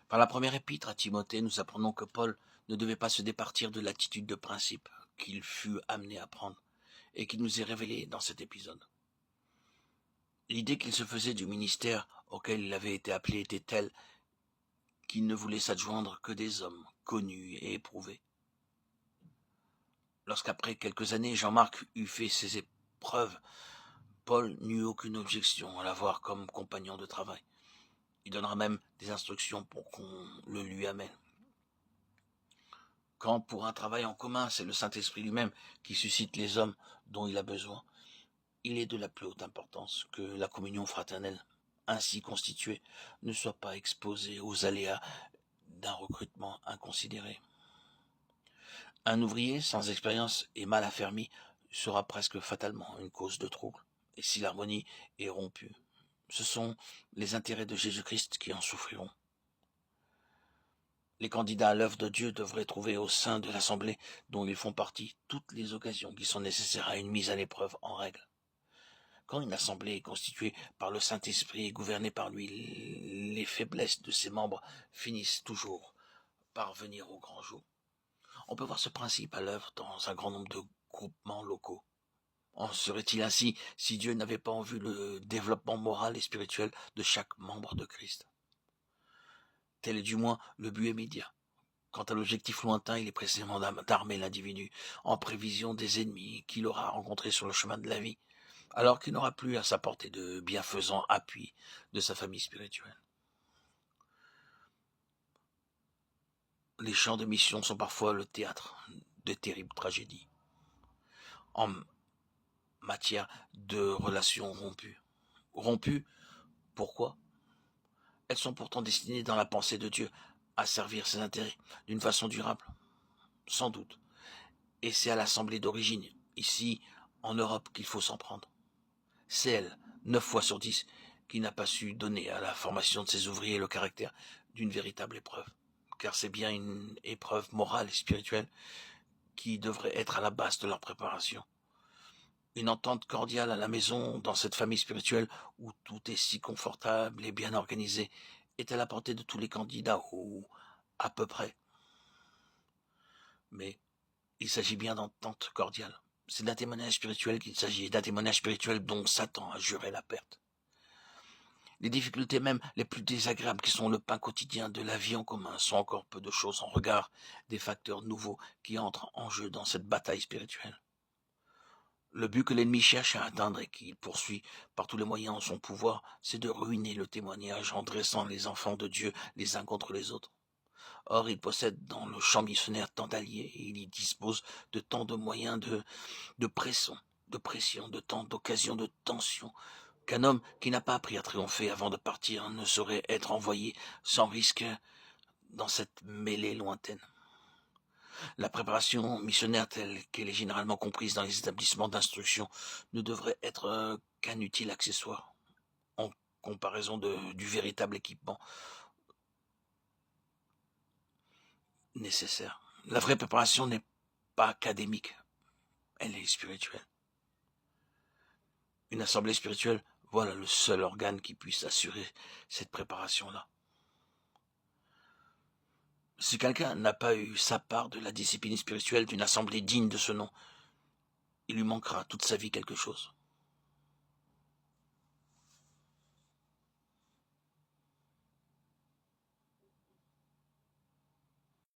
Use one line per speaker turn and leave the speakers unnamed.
Par la première épître à Timothée, nous apprenons que Paul ne devait pas se départir de l'attitude de principe qu'il fut amené à prendre et qui nous est révélée dans cet épisode. L'idée qu'il se faisait du ministère auquel il avait été appelé était telle qu'il ne voulait s'adjoindre que des hommes connus et éprouvés. Lorsqu'après quelques années, Jean-Marc eut fait ses épreuves, Paul n'eut aucune objection à l'avoir comme compagnon de travail. Il donnera même des instructions pour qu'on le lui amène. Quand pour un travail en commun, c'est le Saint-Esprit lui-même qui suscite les hommes dont il a besoin, il est de la plus haute importance que la communion fraternelle, ainsi constituée, ne soit pas exposée aux aléas d'un recrutement inconsidéré. Un ouvrier sans expérience et mal affermi sera presque fatalement une cause de trouble. Et si l'harmonie est rompue, ce sont les intérêts de Jésus-Christ qui en souffriront. Les candidats à l'œuvre de Dieu devraient trouver au sein de l'Assemblée dont ils font partie toutes les occasions qui sont nécessaires à une mise à l'épreuve en règle. Quand une assemblée est constituée par le Saint-Esprit et gouvernée par lui, les faiblesses de ses membres finissent toujours par venir au grand jour. On peut voir ce principe à l'œuvre dans un grand nombre de groupements locaux. En serait-il ainsi si Dieu n'avait pas en vue le développement moral et spirituel de chaque membre de Christ? Tel est du moins le but immédiat. Quant à l'objectif lointain, il est précisément d'armer l'individu en prévision des ennemis qu'il aura rencontrés sur le chemin de la vie, alors qu'il n'aura plus à sa portée de bienfaisant appui de sa famille spirituelle. Les champs de mission sont parfois le théâtre de terribles tragédies en matière de relations rompues. Rompues, pourquoi? Elles sont pourtant destinées dans la pensée de Dieu à servir ses intérêts d'une façon durable, sans doute. Et c'est à l'assemblée d'origine, ici en Europe, qu'il faut s'en prendre. C'est elle, 9 fois sur 10, qui n'a pas su donner à la formation de ses ouvriers le caractère d'une véritable épreuve. Car c'est bien une épreuve morale et spirituelle qui devrait être à la base de leur préparation. Une entente cordiale à la maison, dans cette famille spirituelle où tout est si confortable et bien organisé, est à la portée de tous les candidats, ou à peu près. Mais il s'agit bien d'entente cordiale. C'est d'un témoignage spirituel qu'il s'agit, d'un témoignage spirituel dont Satan a juré la perte. Les difficultés même les plus désagréables qui sont le pain quotidien de la vie en commun sont encore peu de choses en regard des facteurs nouveaux qui entrent en jeu dans cette bataille spirituelle. Le but que l'ennemi cherche à atteindre et qu'il poursuit par tous les moyens en son pouvoir, c'est de ruiner le témoignage en dressant les enfants de Dieu les uns contre les autres. Or, il possède dans le champ missionnaire tant d'alliés et il y dispose de tant de moyens de pression, de tant d'occasions de tension, qu'un homme qui n'a pas appris à triompher avant de partir ne saurait être envoyé sans risque dans cette mêlée lointaine. La préparation missionnaire telle qu'elle est généralement comprise dans les établissements d'instruction ne devrait être qu'un utile accessoire en comparaison du véritable équipement nécessaire. La vraie préparation n'est pas académique, elle est spirituelle. Une assemblée spirituelle, voilà le seul organe qui puisse assurer cette préparation-là. Si quelqu'un n'a pas eu sa part de la discipline spirituelle d'une assemblée digne de ce nom, il lui manquera toute sa vie quelque chose.